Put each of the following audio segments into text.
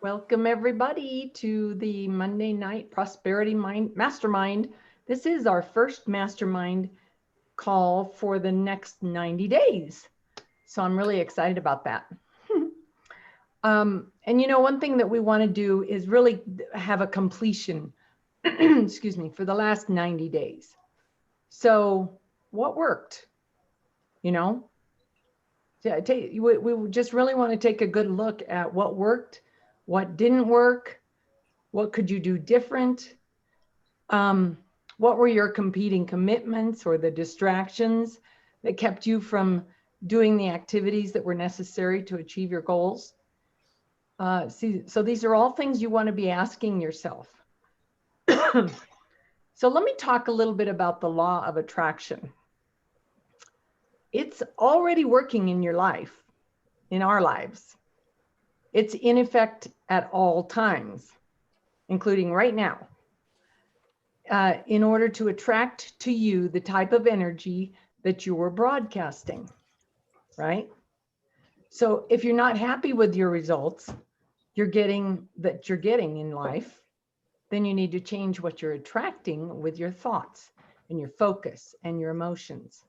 Welcome everybody to the Monday Night Prosperity Mastermind. This is our first mastermind call for the next 90 days. So I'm really excited about that. And one thing that we want to do is really have a completion, excuse me, for the last 90 days. So what worked? We just really want to take a good look at what worked, what didn't work, what could you do different? What were your competing commitments or the distractions that kept you from doing the activities that were necessary to achieve your goals? So these are all things you want to be asking yourself. So let me talk a little bit about the law of attraction. It's already working in your life, in our lives. It's in effect at all times, including right now. In order to attract to you the type of energy that you were broadcasting, right? So if you're not happy with your results you're getting in life, then you need to change what you're attracting with your thoughts and your focus and your emotions.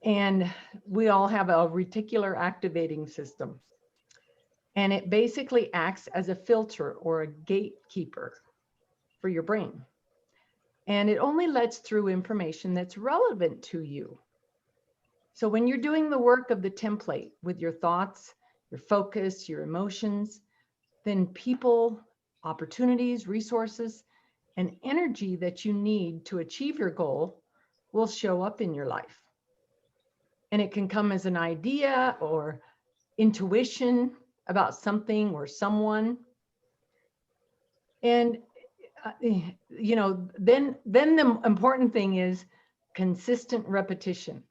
And we all have a reticular activating system. And it basically acts as a filter or a gatekeeper for your brain. And it only lets through information that's relevant to you. So when you're doing the work of the template with your thoughts, your focus, your emotions, then people, opportunities, resources, and energy that you need to achieve your goal will show up in your life. And it can come as an idea or intuition about something or someone. And then the important thing is consistent repetition.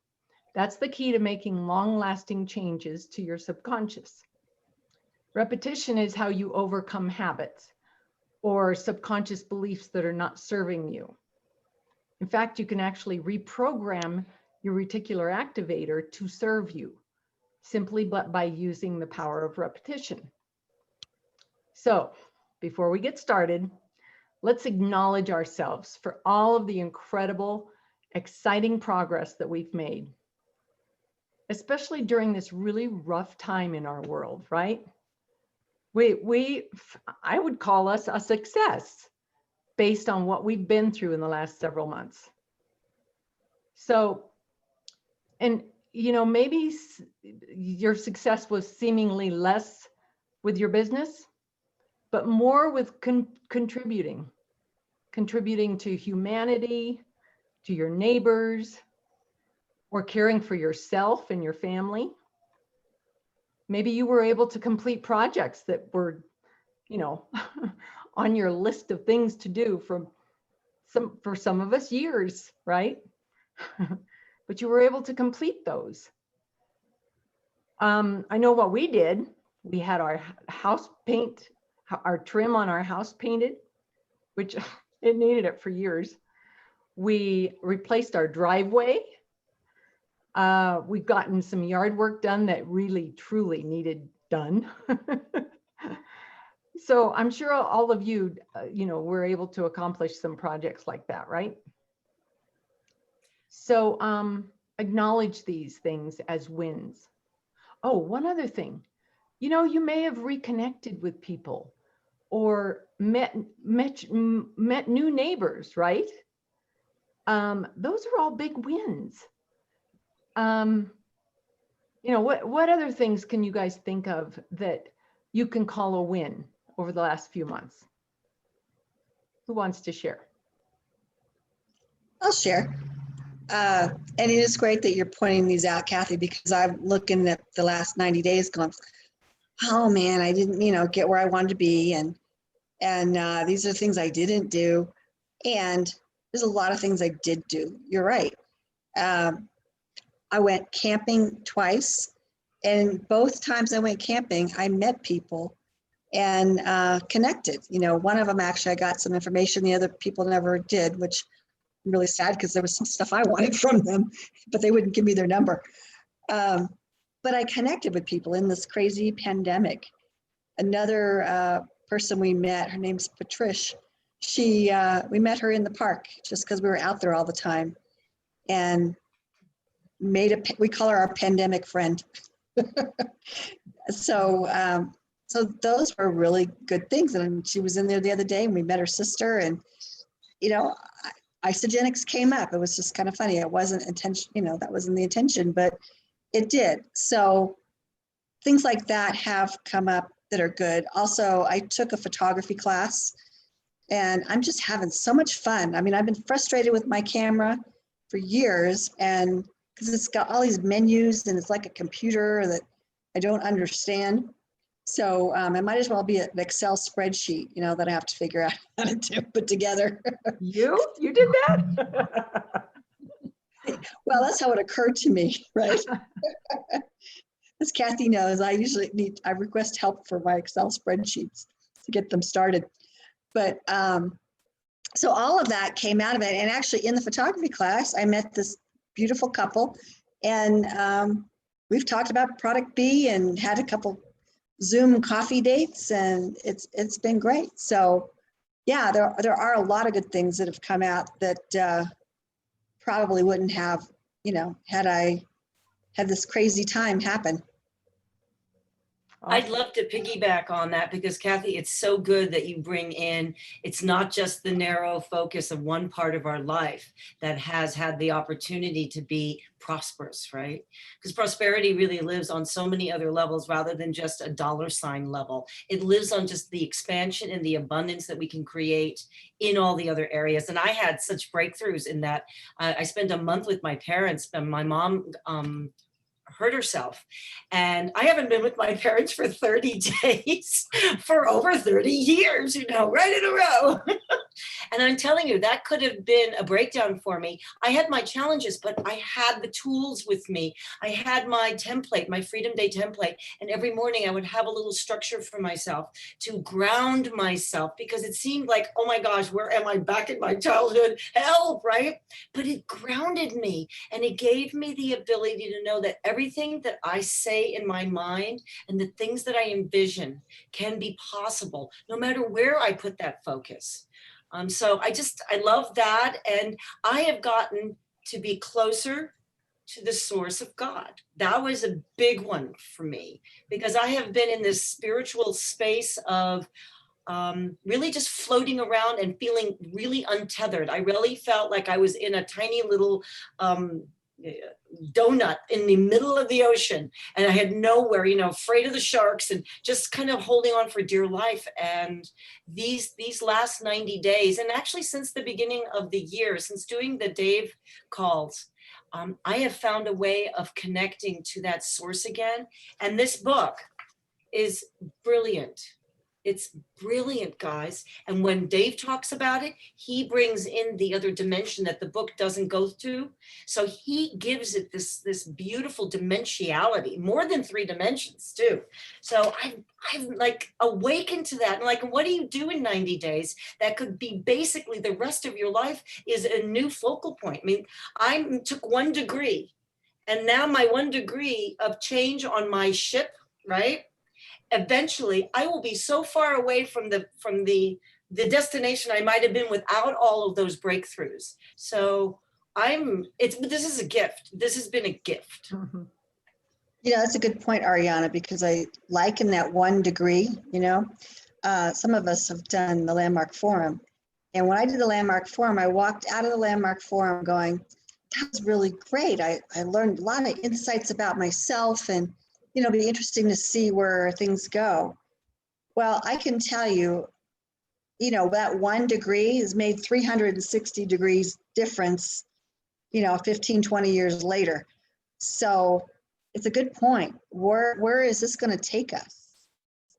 That's the key to making long-lasting changes to your subconscious. Repetition is how you overcome habits or subconscious beliefs that are not serving you. In fact, you can actually reprogram your reticular activator to serve you simply by using the power of repetition. So before we get started, let's acknowledge ourselves for all of the incredible, exciting progress that we've made, especially during this really rough time in our world, right? I would call us a success based on what we've been through in the last several months. So, and maybe your success was seemingly less with your business, but more with contributing to humanity, to your neighbors, or caring for yourself and your family. Maybe you were able to complete projects that were, on your list of things to do for some of us years, right? But you were able to complete those. I know what we did. We had our trim on our house painted, which it needed it for years. We replaced our driveway. We've gotten some yard work done that really, truly needed done. So I'm sure all of you, were able to accomplish some projects like that, right? So acknowledge these things as wins. Oh, one other thing, you may have reconnected with people or met new neighbors, right? Those are all big wins. What other things can you guys think of that you can call a win over the last few months? Who wants to share? I'll share. And it is great that you're pointing these out, Kathy, because I'm looking at the last 90 days going, oh man, I didn't, get where I wanted to be. And these are things I didn't do. And there's a lot of things I did do. You're right. I went camping twice, and both times I went camping, I met people and connected. One of them actually I got some information, the other people never did, which I'm really sad because there was some stuff I wanted from them, but they wouldn't give me their number. But I connected with people in this crazy pandemic. Another person we met, her name's Patricia. We met her in the park just because we were out there all the time, and we call her our pandemic friend. So those were really good things. And she was in there the other day and we met her sister, and, Isogenics came up. It was just kind of funny. It wasn't intention, that wasn't the intention, but it did. So things like that have come up that are good. Also, I took a photography class and I'm just having so much fun. I mean, I've been frustrated with my camera for years, and because it's got all these menus and it's like a computer that I don't understand. So it might as well be an Excel spreadsheet, that I have to figure out how to put together. You did that? Well, that's how it occurred to me, right? As Kathy knows, I request help for my Excel spreadsheets to get them started. But so all of that came out of it. And actually in the photography class, I met this beautiful couple, and we've talked about product B and had a couple Zoom coffee dates, and it's been great. So yeah, there are a lot of good things that have come out that probably wouldn't have, had I had this crazy time happen. I'd love to piggyback on that because Kathy, it's so good that you bring in, it's not just the narrow focus of one part of our life that has had the opportunity to be prosperous, right? Because prosperity really lives on so many other levels rather than just a dollar sign level. It lives on just the expansion and the abundance that we can create in all the other areas. And I had such breakthroughs in that. I spent a month with my parents, and my mom hurt herself. And I haven't been with my parents for 30 days for over 30 years, right in a row. And I'm telling you, that could have been a breakdown for me. I had my challenges, but I had the tools with me. I had my template, my Freedom Day template. And every morning I would have a little structure for myself to ground myself, because it seemed like, oh my gosh, where am I, back in my childhood? Help, right? But it grounded me, and it gave me the ability to know that everything that I say in my mind and the things that I envision can be possible, no matter where I put that focus. So I love that. And I have gotten to be closer to the source of God. That was a big one for me, because I have been in this spiritual space of really just floating around and feeling really untethered. I really felt like I was in a tiny little donut in the middle of the ocean, and I had nowhere, afraid of the sharks and just kind of holding on for dear life. And these last 90 days, and actually since the beginning of the year, since doing the Dave calls, I have found a way of connecting to that source again. And this book is brilliant. It's brilliant, guys. And when Dave talks about it, he brings in the other dimension that the book doesn't go to. So he gives it this beautiful dimensionality, more than 3 dimensions too. So I've like awakened to that. And like, what do you do in 90 days? That could be basically the rest of your life is a new focal point. I mean, I took 1 degree, and now my 1 degree of change on my ship, right? Eventually I will be so far away from the destination I might have been without all of those breakthroughs. So this is a gift. This has been a gift. Mm-hmm. That's a good point, Ariana, because I liken that 1 degree, some of us have done the Landmark Forum. And when I did the Landmark Forum, I walked out of the Landmark Forum going, that was really great. I learned a lot of insights about myself, and it'll be interesting to see where things go. Well, I can tell you, that 1 degree has made 360 degrees difference, 15, 20 years later. So it's a good point. Where is this going to take us?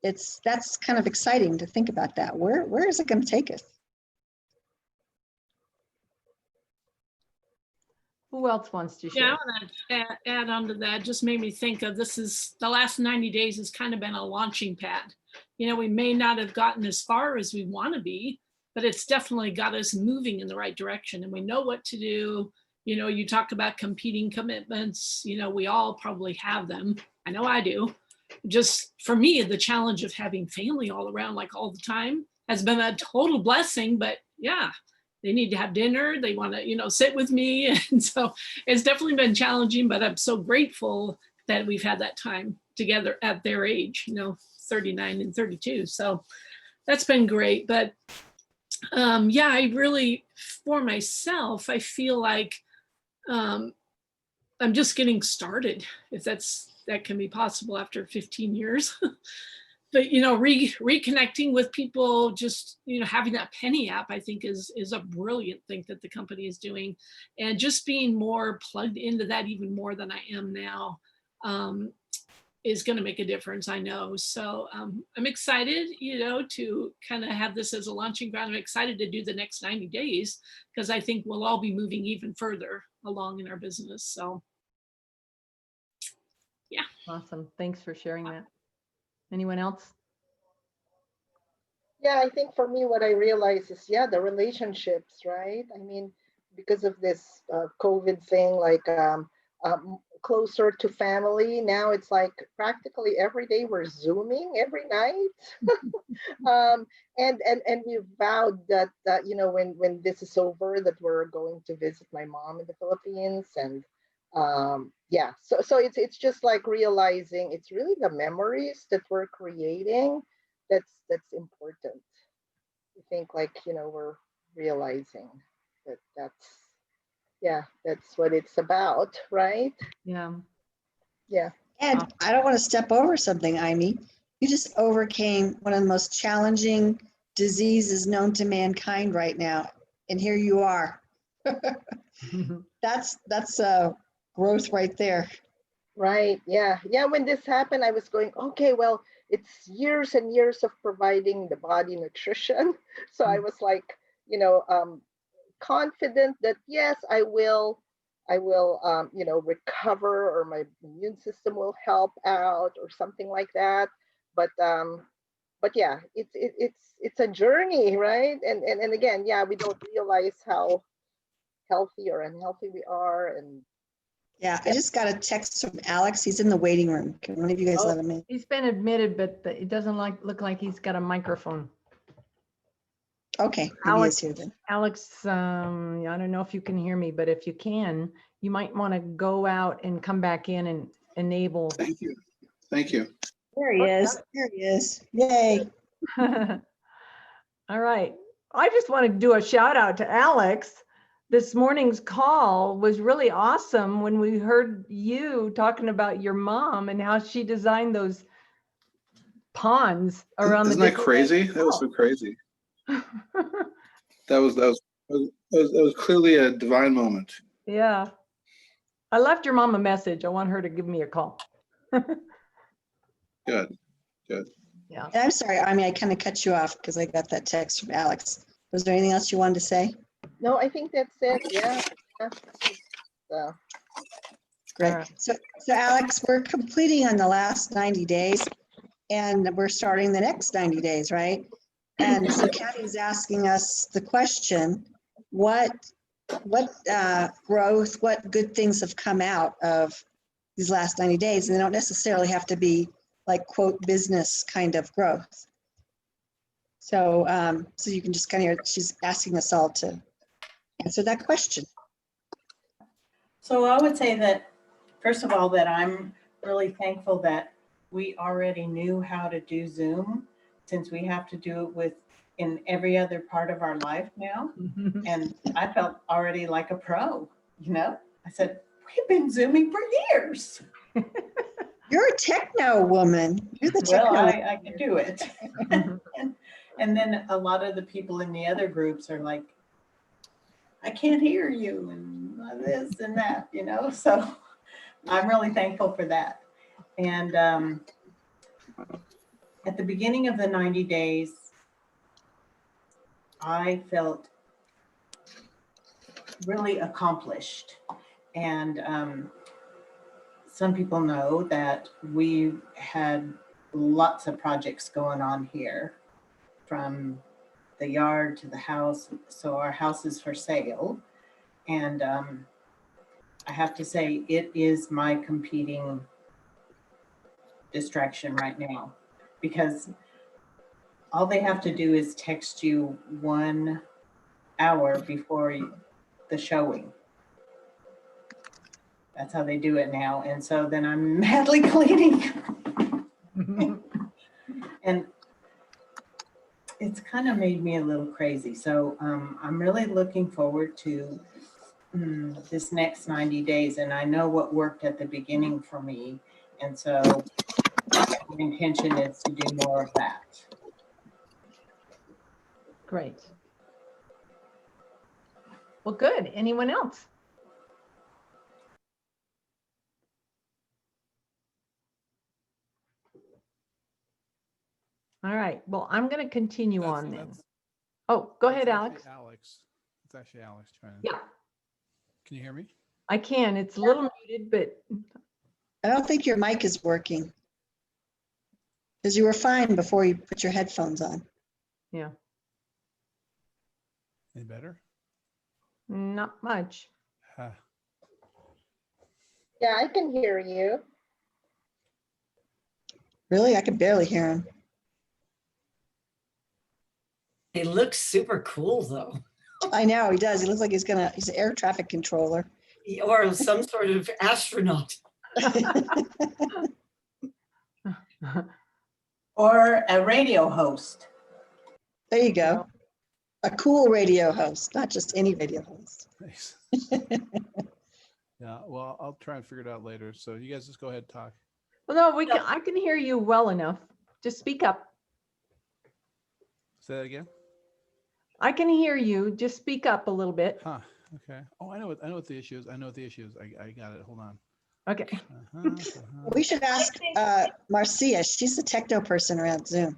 That's kind of exciting to think about that. Where is it going to take us? Who else wants to share? Yeah, I want to add on to that. Just made me think of the last 90 days has kind of been a launching pad. We may not have gotten as far as we want to be, but it's definitely got us moving in the right direction, and we know what to do. You talk about competing commitments, we all probably have them. I know I do. just for me, the challenge of having family all around, like all the time, has been a total blessing. But yeah, they need to have dinner. They want to, sit with me. And so it's definitely been challenging, but I'm so grateful that we've had that time together at their age, 39 and 32. So that's been great. But yeah, I really, for myself, I feel like I'm just getting started, if that can be possible after 15 years. But reconnecting with people, just having that penny app, I think is a brilliant thing that the company is doing, and just being more plugged into that even more than I am now is going to make a difference, I know. So I'm excited, to kind of have this as a launching ground. I'm excited to do the next 90 days because I think we'll all be moving even further along in our business. So yeah. Awesome. Thanks for sharing that. Anyone else? Yeah, I think for me, what I realize is, the relationships, right? I mean, because of this COVID thing, like closer to family. Now it's like practically every day we're Zooming every night. And we vowed that, when this is over, that we're going to visit my mom in the Philippines. And so it's just like realizing it's really the memories that we're creating that's important. I think, we're realizing that's what it's about, right? Yeah. Yeah. And I don't want to step over something, Amy. You just overcame one of the most challenging diseases known to mankind right now. And here you are. That's growth right there. Right. Yeah. Yeah. When this happened, I was going, okay, well, it's years and years of providing the body nutrition. So I was like, confident that yes, I will recover, or my immune system will help out or something like that. But yeah, it's a journey, right? And again, we don't realize how healthy or unhealthy we are. And Yeah, I just got a text from Alex. He's in the waiting room. Can one of you guys let him in? He's been admitted, but it doesn't look like he's got a microphone. Okay, maybe he is here then. Alex, I don't know if you can hear me, but if you can, you might want to go out and come back in and enable. Thank you. Thank you. There he is. There he is. Yay. All right. I just want to do a shout out to Alex. This morning's call was really awesome when we heard you talking about your mom and how she designed those ponds around. Isn't that crazy? That was so crazy. That was clearly a divine moment. Yeah. I left your mom a message. I want her to give me a call. Good. Yeah. And I'm sorry, Amy, I kind of cut you off because I got that text from Alex. Was there anything else you wanted to say? no, I think that's it. Yeah. So. Great. All right. So Alex, we're completing on the last 90 days and we're starting the next 90 days, right? And so Kathy's asking us the question, what growth, what good things have come out of these last 90 days? And they don't necessarily have to be like, quote, business kind of growth. So, so you can just kind of hear, she's asking us all to answer that question. So I would say that, first of all, that I'm really thankful that we already knew how to do Zoom, since we have to do it in every other part of our life now. And I felt already like a pro, I said, we've been Zooming for years. You're a techno woman. You're the techno. Well, I can do it. And then a lot of the people in the other groups are like, I can't hear you, and this and that, so I'm really thankful for that. And at the beginning of the 90 days, I felt really accomplished. And some people know that we had lots of projects going on here, from the yard to the house. So our house is for sale. And I have to say, it is my competing distraction right now, because all they have to do is text you 1 hour before the showing. That's how they do it now. And so then I'm madly cleaning. And it's kind of made me a little crazy. So I'm really looking forward to this next 90 days. And I know what worked at the beginning for me. And so my intention is to do more of that. Great. Well, good. Anyone else? All right. Well, I'm going to continue on then. Oh, go ahead, Alex. It's actually Alex trying to. Yeah, Can you hear me? I can. It's a little muted, but I don't think your mic is working. Because you were fine before you put your headphones on. yeah, Any better? not much. Huh. Yeah, I can hear you. Really? I could barely hear him. He looks super cool though. I know, he does. He looks like he's an air traffic controller. Or some sort of astronaut. Or a radio host. There you go. A cool radio host, not just any radio host. Thanks. Yeah, well, I'll try and figure it out later. So you guys just go ahead and talk. Well, no, I can hear you well enough. Just speak up. Say that again. I can hear you. Just speak up a little bit. Huh. Okay. Oh, I know what the issue is. I got it. Hold on. Okay. We should ask Marcia. She's the techno person around Zoom.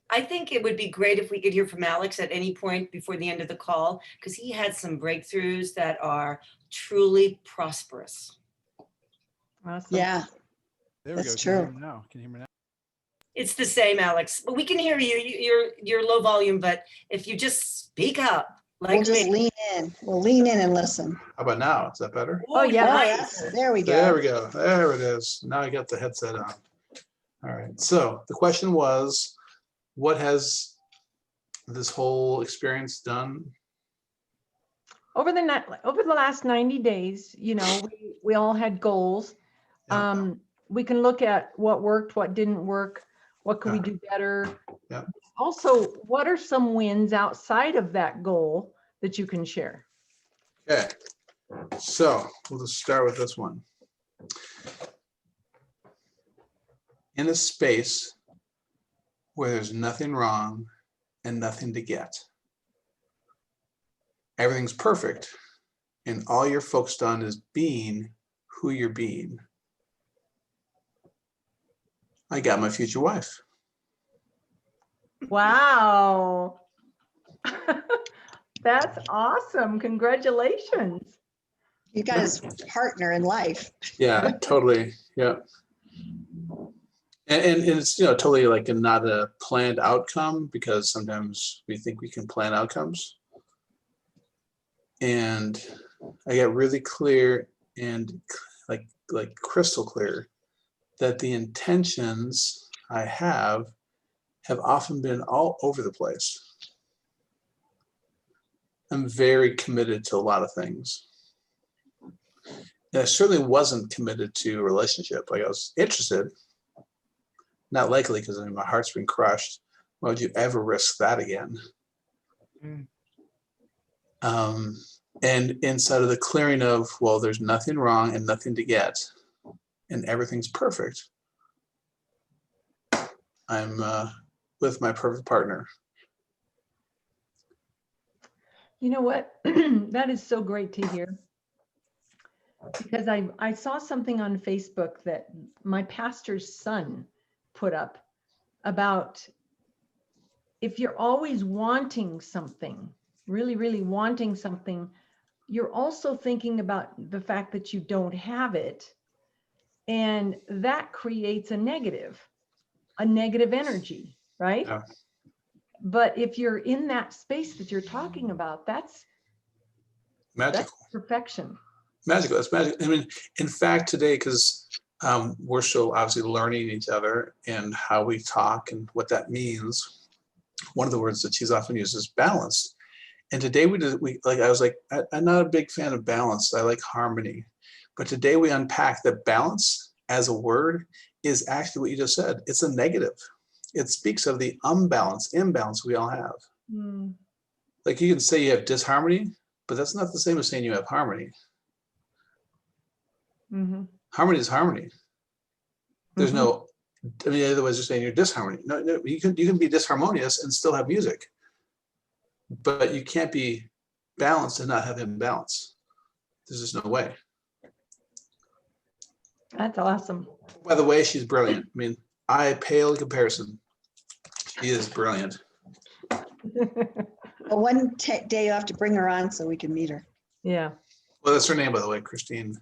I think it would be great if we could hear from Alex at any point before the end of the call, because he had some breakthroughs that are truly prosperous. Awesome. Yeah, There we That's go. true. Can you hear me now? Can you hear me now? It's the same, Alex. But we can hear you. You're low volume, but if you just speak up, like we'll just me. lean in. We'll lean in and listen. How about now? Is that better? Oh, yeah. nice. There we go. There we go. There it is. Now I got the headset on. All right. So the question was, what has this whole experience done? Over the last 90 days, we all had goals. Yeah. We can look at what worked, what didn't work, what can we do better. Yeah. Also, what are some wins outside of that goal that you can share? Okay. So we'll just start with this one. In a space where there's nothing wrong and nothing to get, everything's perfect, and all you're focused on is being who you're being. I got my future wife. Wow. That's awesome. Congratulations. You got his partner in life. Yeah, totally. Yeah. And it's, totally like not a planned outcome, because sometimes we think we can plan outcomes. And I got really clear and like crystal clear that the intentions I have often been all over the place. I'm very committed to a lot of things. And I certainly wasn't committed to a relationship. Like, I was interested, not likely, because my heart's been crushed. Why would you ever risk that again? And inside of the clearing of, well, there's nothing wrong and nothing to get, and everything's perfect, I'm with my perfect partner. You know what? That is so great to hear. Because I saw something on Facebook that my pastor's son put up about, if you're always wanting something, really, really wanting something, you're also thinking about the fact that you don't have it. And that creates a negative energy, right? Yeah. But if you're in that space that you're talking about, that's Magical. perfection. Magical. It's magic. I mean, in fact, today, because we're still obviously learning each other and how we talk and what that means. One of the words that she's often used is balance. And today I was like, I'm not a big fan of balance. I like harmony. But today we unpack that balance as a word is actually what you just said. It's a negative. It speaks of the imbalance we all have. Mm. Like you can say you have disharmony, but that's not the same as saying you have harmony. Mm-hmm. Harmony is harmony. There's no, I mean, otherwise you're saying you're disharmony. No, you can be disharmonious and still have music, but you can't be balanced and not have imbalance. There's just no way. That's awesome. By the way, she's brilliant. I mean, I pale in comparison. She is brilliant. Well, one day you have to bring her on so we can meet her. Yeah. Well, that's her name, by the way, Christine.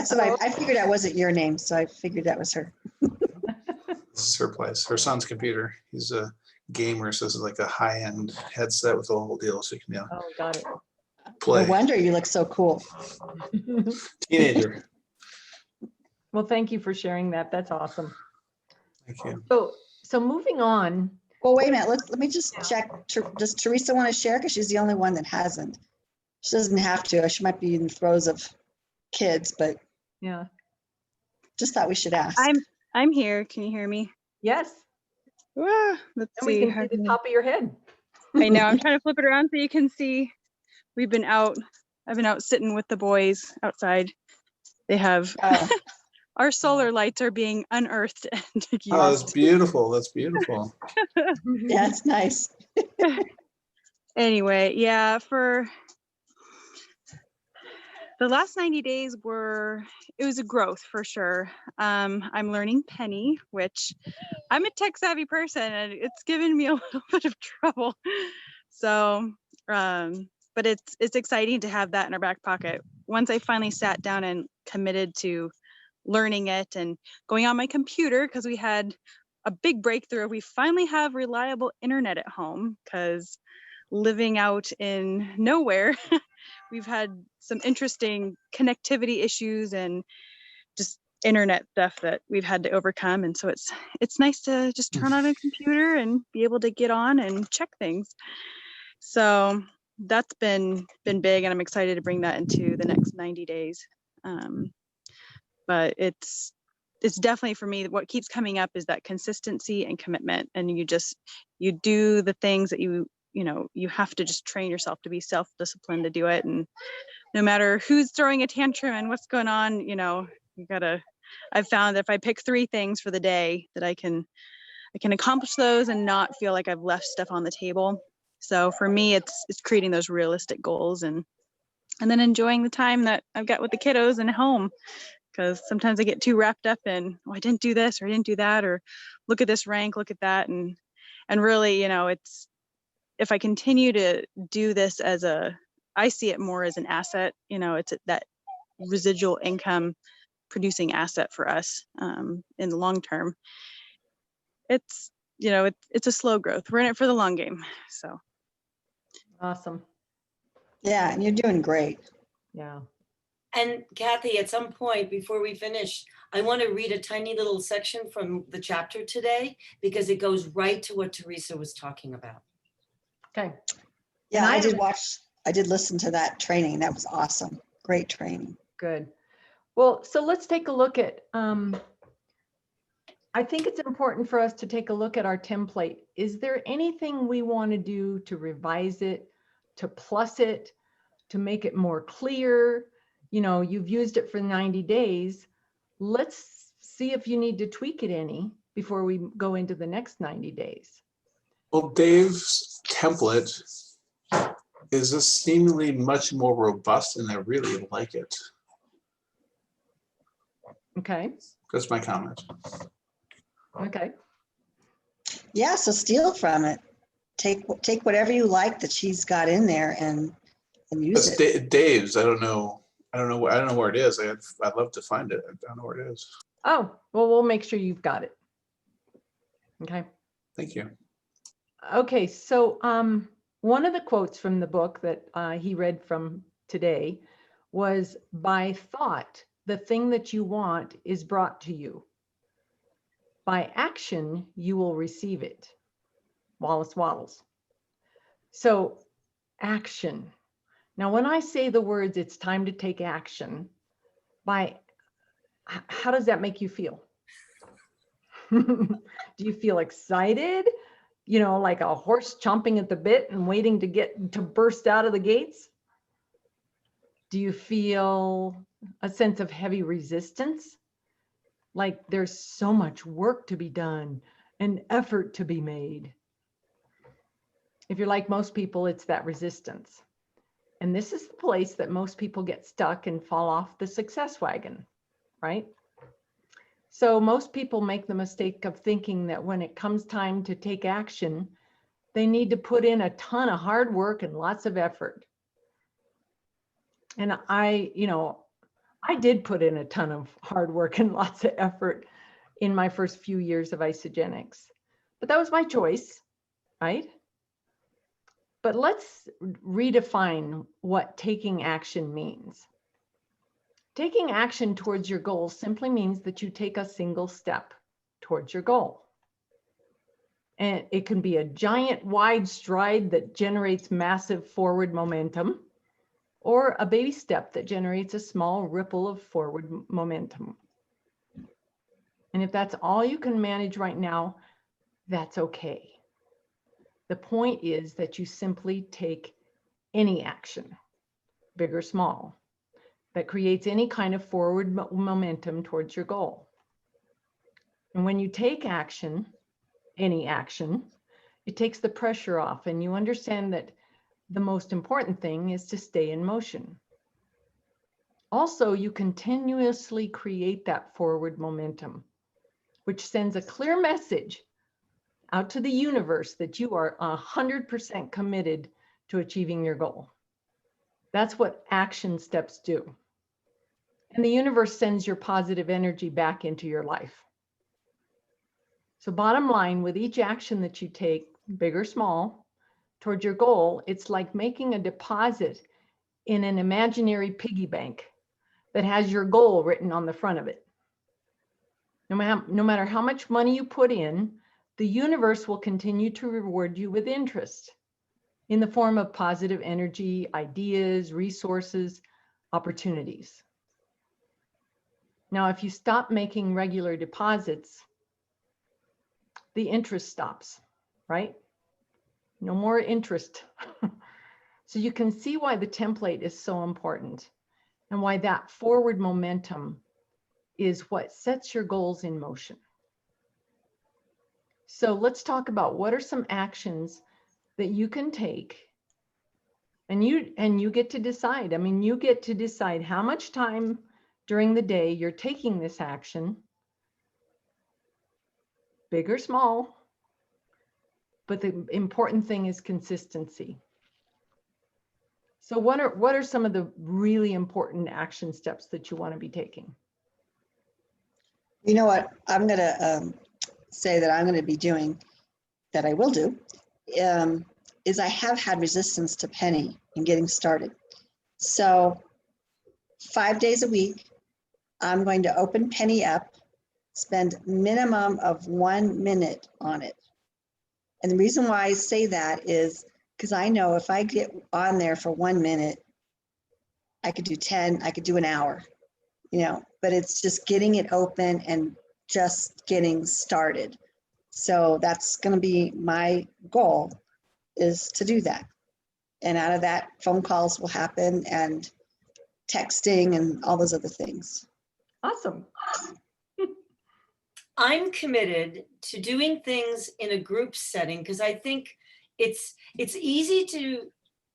So I figured that wasn't your name, so I figured that was her. This is her place. Her son's computer. He's a gamer, so this is like a high-end headset with a whole deal, so you can Oh, got it. play. No wonder you look so cool. Teenager. Well, thank you for sharing that. That's awesome. Thank you. So moving on. Well, wait a minute. Let me just check. Does Teresa want to share? Because she's the only one that hasn't. She doesn't have to. She might be in the throes of kids, but Yeah. just thought we should ask. I'm here. Can you hear me? Yes. Let's And we see. can see the top of your head. I know. I'm trying to flip it around so you can see. We've been out. I've been out sitting with the boys outside. They have our solar lights are being unearthed and used. Oh, that's beautiful. That's beautiful. Yeah, it's nice. Anyway, yeah, for the last 90 days it was a growth for sure. I'm learning Penny, which I'm a tech savvy person and it's given me a little bit of trouble. So, but it's exciting to have that in our back pocket. Once I finally sat down and committed to learning it and going on my computer, because we had a big breakthrough. We finally have reliable internet at home because living out in nowhere, we've had some interesting connectivity issues and just internet stuff that we've had to overcome. And so it's nice to just turn on a computer and be able to get on and check things. So that's been big, and I'm excited to bring that into the next 90 days. But it's definitely for me, what keeps coming up is that consistency and commitment. And you do the things that you have to just train yourself to be self-disciplined to do it. And no matter who's throwing a tantrum and what's going on, I've found that if I pick 3 things for the day that I can accomplish those and not feel like I've left stuff on the table. So for me, it's creating those realistic goals and then enjoying the time that I've got with the kiddos and home. Because sometimes I get too wrapped up in, I didn't do this or I didn't do that, or look at this rank, look at that. And really, it's, if I continue to do this I see it more as an asset, it's that residual income producing asset for us in the long term. It's a slow growth. We're in it for the long game. So. Awesome. Yeah, and you're doing great. Yeah. And Kathy, at some point before we finish, I want to read a tiny little section from the chapter today because it goes right to what Teresa was talking about. Okay. Yeah, And I did listen to that training. That was awesome. Great training. Good. Well, so let's take a look at, I think it's important for us to take a look at our template. Is there anything we want to do to revise it, to plus it, to make it more clear? You've used it for 90 days. Let's see if you need to tweak it any before we go into the next 90 days. Well, Dave's template is just seemingly much more robust, and I really like it. Okay. That's my comment. Okay. Yeah, so steal from it. Take whatever you like that she's got in there and use That's it. Dave's. I don't know where it is. I'd love to find it. I don't know where it is. Oh, well, we'll make sure you've got it. Okay. Thank you. Okay, so one of the quotes from the book that he read from today was by thought, the thing that you want is brought to you. By action, you will receive it. Wallace Wattles. So action. Now, when I say the words, it's time to take action, how does that make you feel? Do you feel excited? You know, like a horse chomping at the bit and waiting to burst out of the gates? Do you feel a sense of heavy resistance? Like there's so much work to be done and effort to be made. If you're like most people, it's that resistance. And this is the place that most people get stuck and fall off the success wagon, right? So most people make the mistake of thinking that when it comes time to take action, they need to put in a ton of hard work and lots of effort. And I did put in a ton of hard work and lots of effort in my first few years of Isogenics, but that was my choice, right? But let's redefine what taking action means. Taking action towards your goal simply means that you take a single step towards your goal. And it can be a giant wide stride that generates massive forward momentum, or a baby step that generates a small ripple of forward momentum. And if that's all you can manage right now, that's okay. The point is that you simply take any action, big or small, that creates any kind of forward momentum towards your goal. And when you take action, any action, it takes the pressure off, and you understand that the most important thing is to stay in motion. Also, you continuously create that forward momentum, which sends a clear message out to the universe that you are 100% committed to achieving your goal. That's what action steps do. And the universe sends your positive energy back into your life. So bottom line, with each action that you take, big or small, towards your goal, it's like making a deposit in an imaginary piggy bank that has your goal written on the front of it. No matter how much money you put in, the universe will continue to reward you with interest in the form of positive energy, ideas, resources, opportunities. Now, if you stop making regular deposits, the interest stops, right? No more interest. So you can see why the template is so important and why that forward momentum is what sets your goals in motion. So let's talk about what are some actions that you can take, and you get to decide. I mean, you get to decide how much time during the day you're taking this action, big or small, but the important thing is consistency. So what are some of the really important action steps that you want to be taking? You know what I'm going to say that I'm going to be doing, that I will do, is I have had resistance to Penny in getting started. So 5 days a week, I'm going to open Penny up, spend minimum of 1 minute on it. And the reason why I say that is because I know if I get on there for 1 minute, I could do 10, I could do an hour, but it's just getting it open and just getting started. So that's going to be my goal, is to do that. And out of that, phone calls will happen and texting and all those other things. Awesome. I'm committed to doing things in a group setting because I think it's easy to,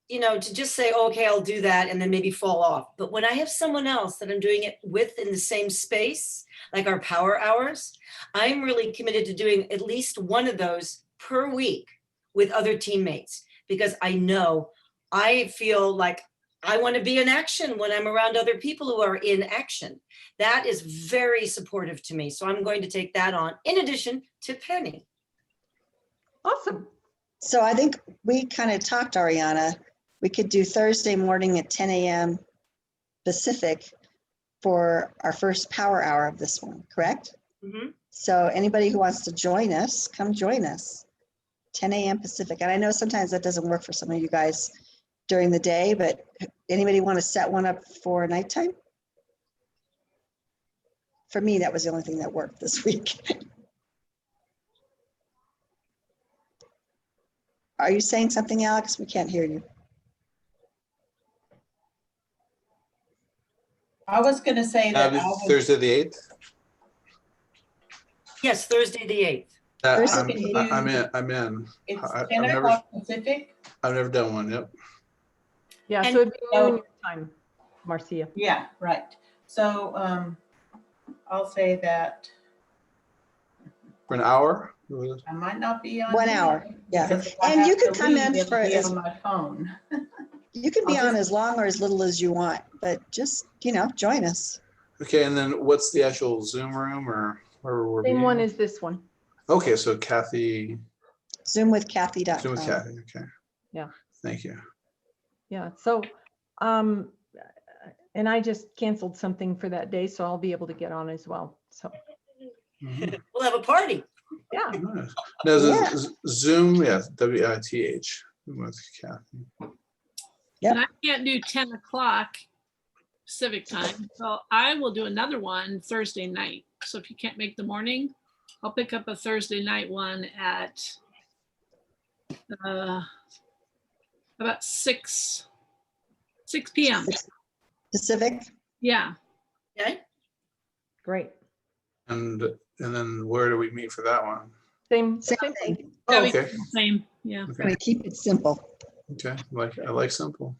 to just say, oh, okay, I'll do that and then maybe fall off. But when I have someone else that I'm doing it with in the same space, like our power hours, I'm really committed to doing at least one of those per week with other teammates, because I feel like I want to be in action when I'm around other people who are in action. That is very supportive to me. So I'm going to take that on in addition to Penny. Awesome. So I think we kind of talked, Ariana, we could do Thursday morning at 10 a.m. Pacific for our first power hour of this one, correct? Mhm. So anybody who wants to join us, come join us. 10 a.m. Pacific. And I know sometimes that doesn't work for some of you guys during the day, but anybody want to set one up for nighttime? For me, that was the only thing that worked this week. Are you saying something, Alex? We can't hear you. I was gonna say that I was, Thursday the 8th. Yes, Thursday, the 8th. Thursday I'm, the 8th. I'm in. it's I- 10 I've never, o'clock Pacific. I've never done one. Yep. Yeah, And so it'd be so- noon your time, Marcia. Yeah, right. So I'll say that For an hour. I might not be on. 1 here, hour, yeah. because if I And you have could to come leave, in it'll for be as, on my phone. you can be I'll on just- as long or as little as you want, but just, join us. Okay, and then what's the actual Zoom room or where we're Same one meeting? as this one. Okay, so Kathy, Zoomwithkathy.com. Zoom with Kathy. Okay. Yeah. Thank you. Yeah, so, and I just canceled something for that day, so I'll be able to get on as well. So, Mhm. We'll have a party. yeah, Nice. Now, Yeah. Zoom, yeah, WITH with Kathy. Yep. And I can't do 10 o'clock Pacific time. So I will do another one Thursday night. So if you can't make the morning, I'll pick up a Thursday night one at about 6 p.m. Pacific. Yeah. Okay. great. And then where do we meet for that one? Same Same thing. thing. Oh, Yeah, we- okay. Same. Yeah. We're gonna keep it simple. Okay. I like simple.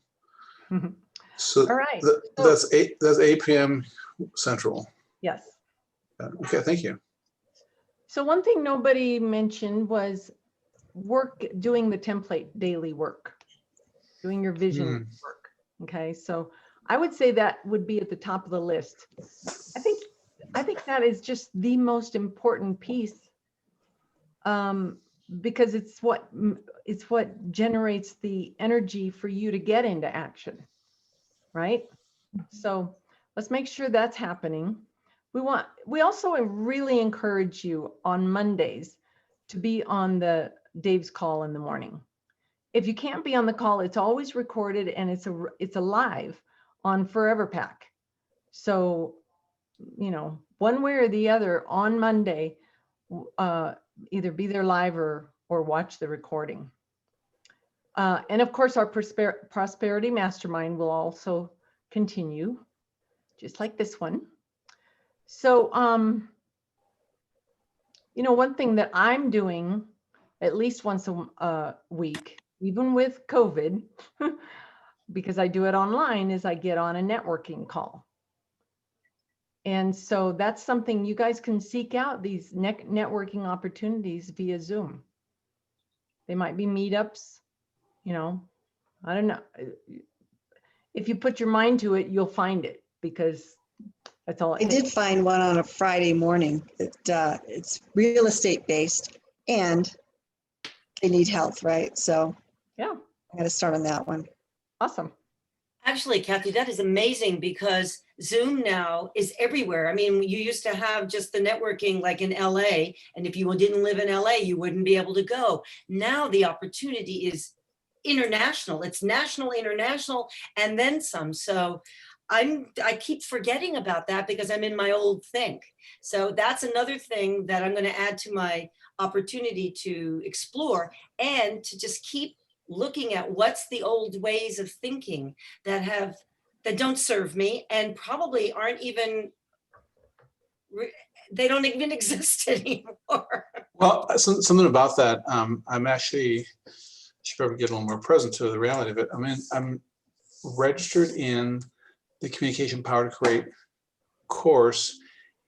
All So right. that's 8 p.m. Central. Yes. Okay, thank you. So one thing nobody mentioned was doing the template daily work, doing your vision work. Okay, so I would say that would be at the top of the list. I think that is just the most important piece, because it's what generates the energy for you to get into action, right? So let's make sure that's happening. We also really encourage you on Mondays to be on the Dave's call in the morning. If you can't be on the call, it's always recorded and it's a live on Forever Pack. So, one way or the other on Monday, either be there live or watch the recording. And of course, our Prosperity Mastermind will also continue, just like this one. So, one thing that I'm doing at least once a week, even with COVID, because I do it online, is I get on a networking call. And so that's something you guys can seek out, these networking opportunities via Zoom. They might be meetups, I don't know. If you put your mind to it, you'll find it, because that's all it I takes. did find one on a Friday morning that it's real estate based and they need health, right? So Yeah, I got to start on that one. awesome. Actually, Kathy, that is amazing because Zoom now is everywhere. I mean, you used to have just the networking like in LA, and if you didn't live in LA, you wouldn't be able to go. Now the opportunity is international. It's national, international, and then some. So I keep forgetting about that because I'm in my old think. So that's another thing that I'm going to add to my opportunity to explore and to just keep looking at what's the old ways of thinking that don't serve me and probably aren't even, they don't even exist anymore. Well, something about that. I'm actually should probably get a little more present to the reality of it. I mean, I'm registered in the Communication Power to Create course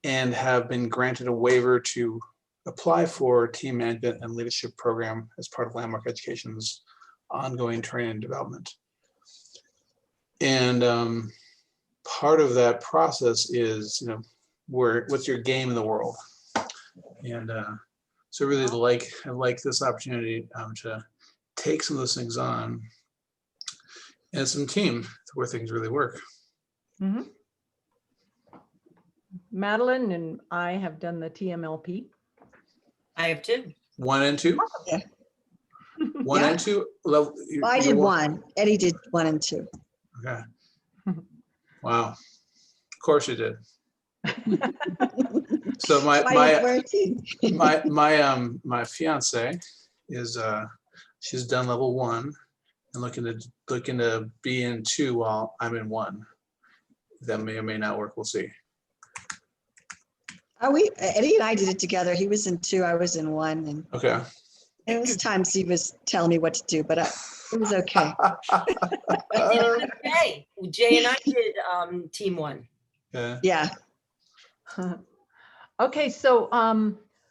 and have been granted a waiver to apply for team management and leadership program as part of Landmark Education's ongoing training and development. And part of that process is, what's your game in the world? And so I really like this opportunity to take some of those things on and some team where things really work. Mhm. Madeline and I have done the TMLP. I have two. 1 and 2. Yeah. 1 Yeah. and 2. Level. Well, I did 1. Eddie did 1 and 2. Okay. Wow. Of course you did. So Why are you working? my fiance is she's done level 1 and looking to be in 2 while I'm in 1. That may or may not work. We'll see. Eddie and I did it together. He was in 2, I was in 1, and Okay. it was times he was telling me what to do, but it was okay. I did it with Jay. Jay and I did team 1. Yeah. Yeah. Okay, so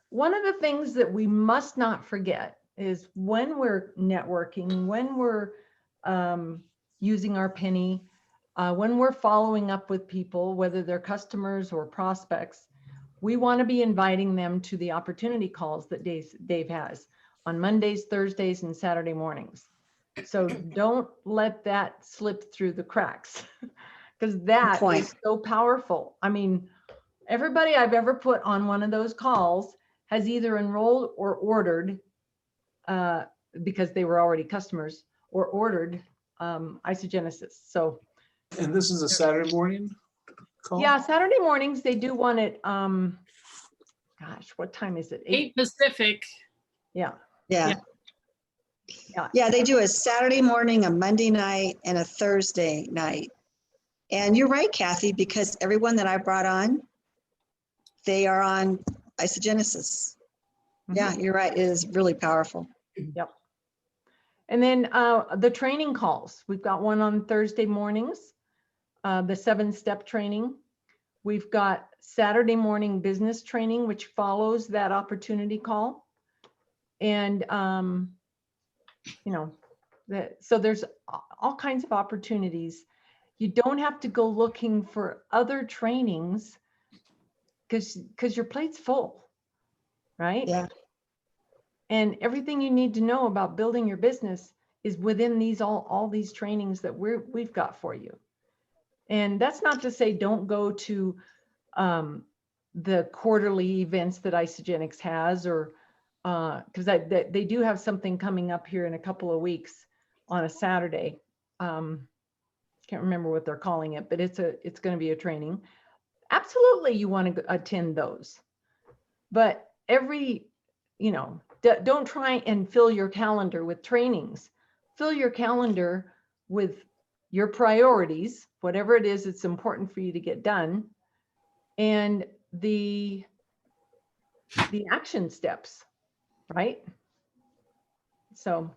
one of the things that we must not forget is when we're networking, when we're using our penny, when we're following up with people, whether they're customers or prospects, we want to be inviting them to the opportunity calls that Dave has on Mondays, Thursdays, and Saturday mornings. So don't let that slip through the cracks, because that is so powerful. I mean, everybody I've ever put on one of those calls has either enrolled or ordered because they were already customers, or ordered Isogenesis. So, And this is a Saturday morning call? yeah, Saturday mornings they do one at gosh, what time is it? 8 Pacific. Yeah. Yeah. Yeah. Yeah, they do a Saturday morning, a Monday night, and a Thursday night. And you're right, Kathy, because everyone that I brought on, they are on Isogenesis. Yeah, you're right. It is really powerful. Yep. And then the training calls. We've got one on Thursday mornings, the 7-step training. We've got Saturday morning business training, which follows that opportunity call. And, you know, so there's all kinds of opportunities. You don't have to go looking for other trainings because your plate's full, right? Yeah. And everything you need to know about building your business is within these all these trainings that we've got for you. And that's not to say don't go to the quarterly events that Isogenics has, or because they do have something coming up here in a couple of weeks on a Saturday. Can't remember what they're calling it, but it's going to be a training. Absolutely, you want to attend those, but don't try and fill your calendar with trainings. Fill your calendar with your priorities, whatever it is that's important for you to get done, and the action steps, right? So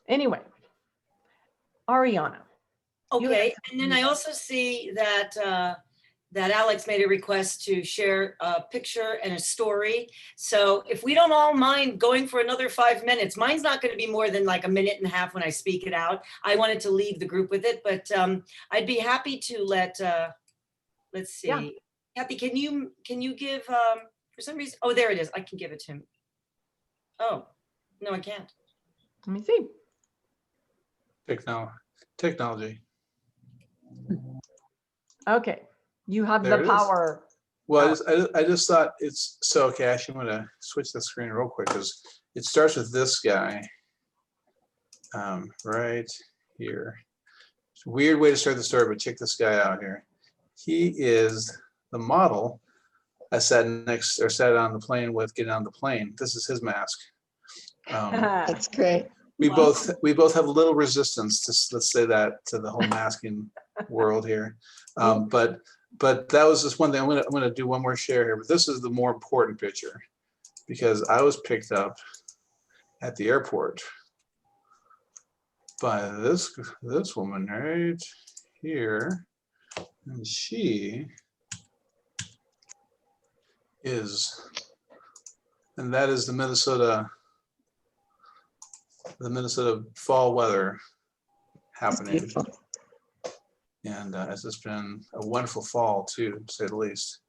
anyway, Ariana. Okay, and then I also see that that Alex made a request to share a picture and a story. So if we don't all mind going for another 5 minutes, mine's not going to be more than like a minute and a half when I speak it out. I wanted to leave the group with it, but I'd be happy to let, let's see. Yeah. Kathy, can you give, for some reason, oh, there it is. I can give it to him. Oh, no, I can't. Let me see. Technology. Okay. You have There the it power. Well, I just thought it's so, okay, actually, I'm going to switch the screen real quick because it starts with this guy right here. It's a weird way to start the story, but check this guy out here. He is the model I sat on the plane with getting on the plane. This is his mask. That's great. We both have a little resistance to, let's say that, to the whole masking world here. But that was just one thing. I'm gonna do one more share here, but this is the more important picture because I was picked up at the airport by this woman right here, and she is, and that is the Minnesota fall weather happening. And it's just been a wonderful fall too, to say the least.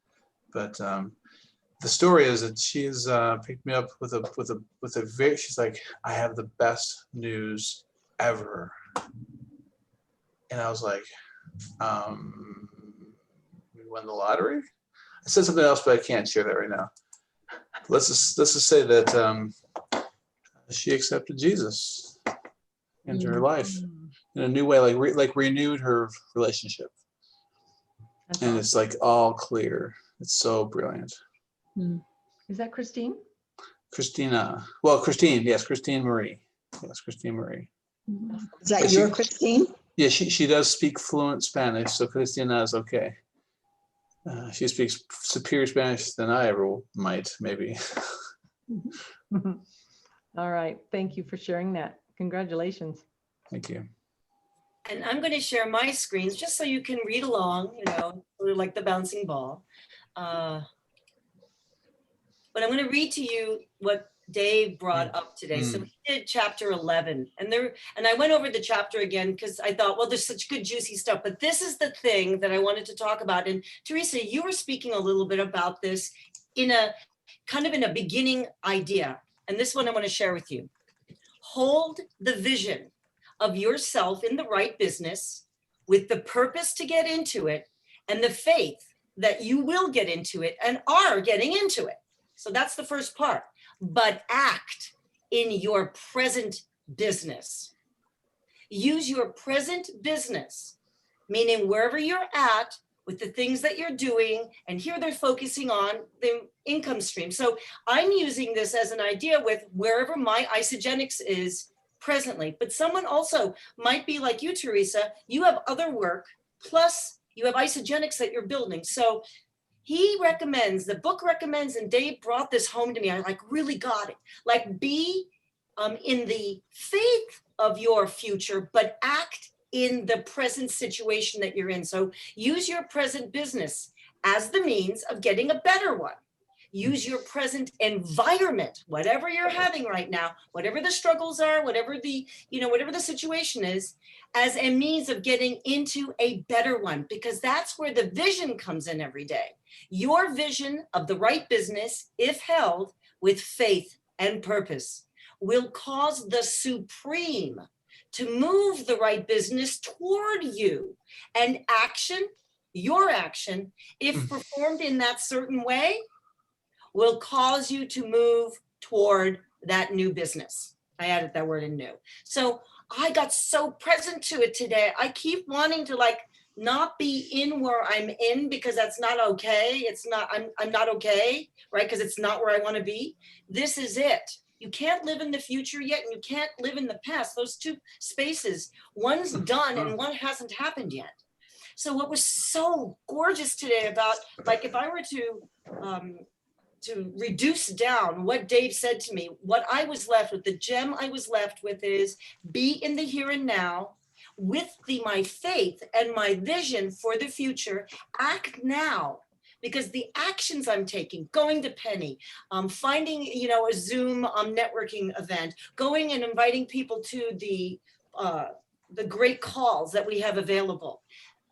But the story is that she's picked me up with a very, she's like, I have the best news ever. And I was like, We won the lottery. I said something else, but I can't share that right now. Let's just say that she accepted Jesus into her life in a new way, like renewed her relationship. That's And awesome. it's like all clear. It's so brilliant. Is that Christine? Christina. Well, Christine. Yes, Christine Marie. Yes, Christine Marie. Is that But your Christine? Yeah, she does speak fluent Spanish, so Christina is okay. She speaks superior Spanish than I ever might, maybe. All right. Thank you for sharing that. Congratulations. Thank you. And I'm going to share my screens just so you can read along, sort of like the bouncing ball. But I'm going to read to you what Dave brought up today. So we did chapter 11, and I went over the chapter again because I thought, well, there's such good juicy stuff, but this is the thing that I wanted to talk about. And Teresa, you were speaking a little bit about this in a kind of in a beginning idea. And this one I want to share with you. Hold the vision of yourself in the right business with the purpose to get into it and the faith that you will get into it and are getting into it. So that's the first part. But act in your present business. Use your present business, meaning wherever you're at with the things that you're doing, and here they're focusing on the income stream. So I'm using this as an idea with wherever my isogenics is presently, but someone also might be like you, Teresa, you have other work, plus you have isogenics that you're building. So he recommends, the book recommends, and Dave brought this home to me. I really got it. Like be in the faith of your future, but act in the present situation that you're in. So use your present business as the means of getting a better one. Use your present environment, whatever you're having right now, whatever the struggles are, whatever the situation is, as a means of getting into a better one, because that's where the vision comes in every day. Your vision of the right business, if held with faith and purpose, will cause the supreme to move the right business toward you. And action, your action, if performed in that certain way, will cause you to move toward that new business. I added that word in new. So I got so present to it today. I keep wanting to not be in where I'm in because that's not okay. I'm not okay, right? Because it's not where I want to be. This is it. You can't live in the future yet, and you can't live in the past. Those two spaces, one's done and one hasn't happened yet. So what was so gorgeous today about, if I were to reduce down what Dave said to me, what I was left with, the gem I was left with is be in the here and now with my faith and my vision for the future. Act now. Because the actions I'm taking, going to Penny, finding, a Zoom networking event, going and inviting people to the great calls that we have available,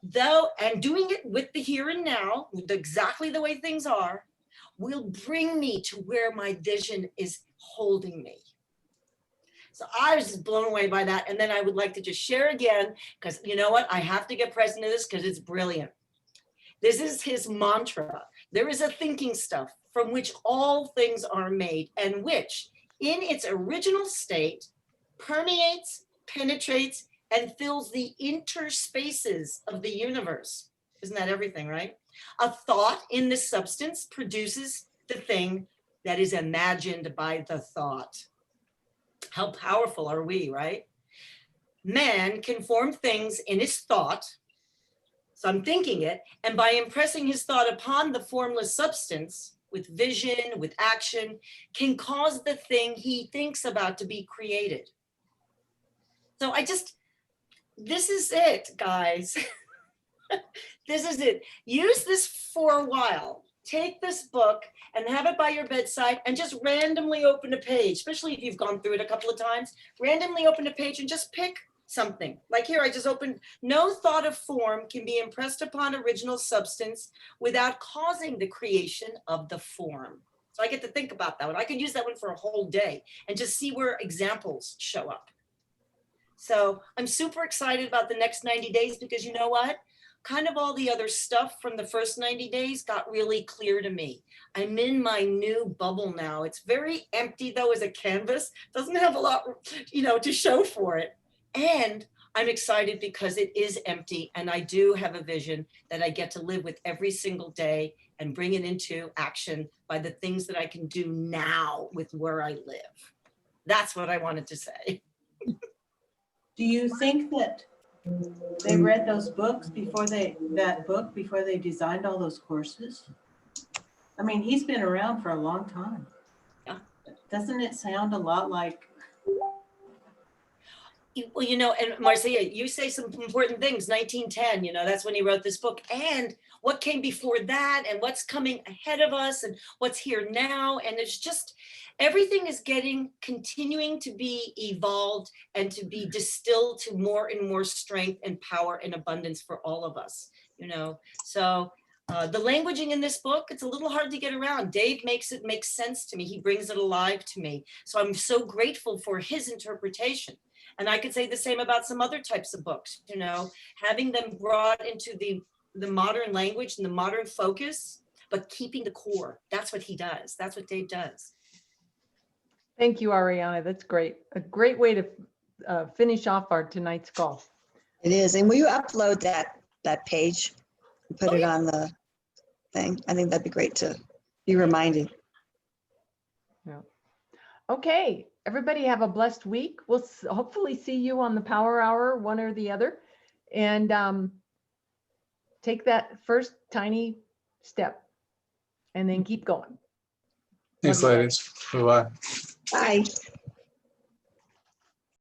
and doing it with the here and now, with exactly the way things are, will bring me to where my vision is holding me. So I was just blown away by that. And then I would like to just share again, because you know what? I have to get present to this because it's brilliant. This is his mantra. There is a thinking stuff from which all things are made, and which in its original state permeates, penetrates, and fills the interspaces of the universe. Isn't that everything, right? A thought in the substance produces the thing that is imagined by the thought. How powerful are we, right? Man can form things in his thought. So I'm thinking it, and by impressing his thought upon the formless substance with vision, with action, can cause the thing he thinks about to be created. So this is it, guys. This is it. Use this for a while. Take this book and have it by your bedside and just randomly open a page, especially if you've gone through it a couple of times. Randomly open a page and just pick something. Like here, I just opened, no thought of form can be impressed upon original substance without causing the creation of the form. So I get to think about that one. I could use that one for a whole day and just see where examples show up. So I'm super excited about the next 90 days because you know what? kind of all the other stuff from the first 90 days got really clear to me. I'm in my new bubble now. It's very empty though as a canvas, doesn't have a lot, you know, to show for it. And I'm excited because it is empty and I do have a vision that I get to live with every single day and bring it into action by the things that I can do now with where I live. That's what I wanted to say. Do you think that they read those books before they designed all those courses? I mean, he's been around for a long time. Yeah. Doesn't it sound a lot like? Well, you know, and Marcia, you say some important things. 1910, you know, that's when he wrote this book. And what came before that, and what's coming ahead of us, and what's here now. And it's just everything is continuing to be evolved and to be distilled to more and more strength and power and abundance for all of us, you know. So the languaging in this book, it's a little hard to get around. Dave makes it make sense to me. He brings it alive to me. So I'm so grateful for his interpretation. And I could say the same about some other types of books, you know, having them brought into the modern language and the modern focus, but keeping the core. That's what he does. That's what Dave does. Thank you, Ariana. That's great. A great way to finish off our tonight's call. It is. And will you upload that page and put it on the thing? I think that'd be great to be reminded. Yeah. Okay. Everybody have a blessed week. We'll hopefully see you on the Power Hour, one or the other. And take that first tiny step and then keep going. Thanks, ladies. Bye-bye. Bye.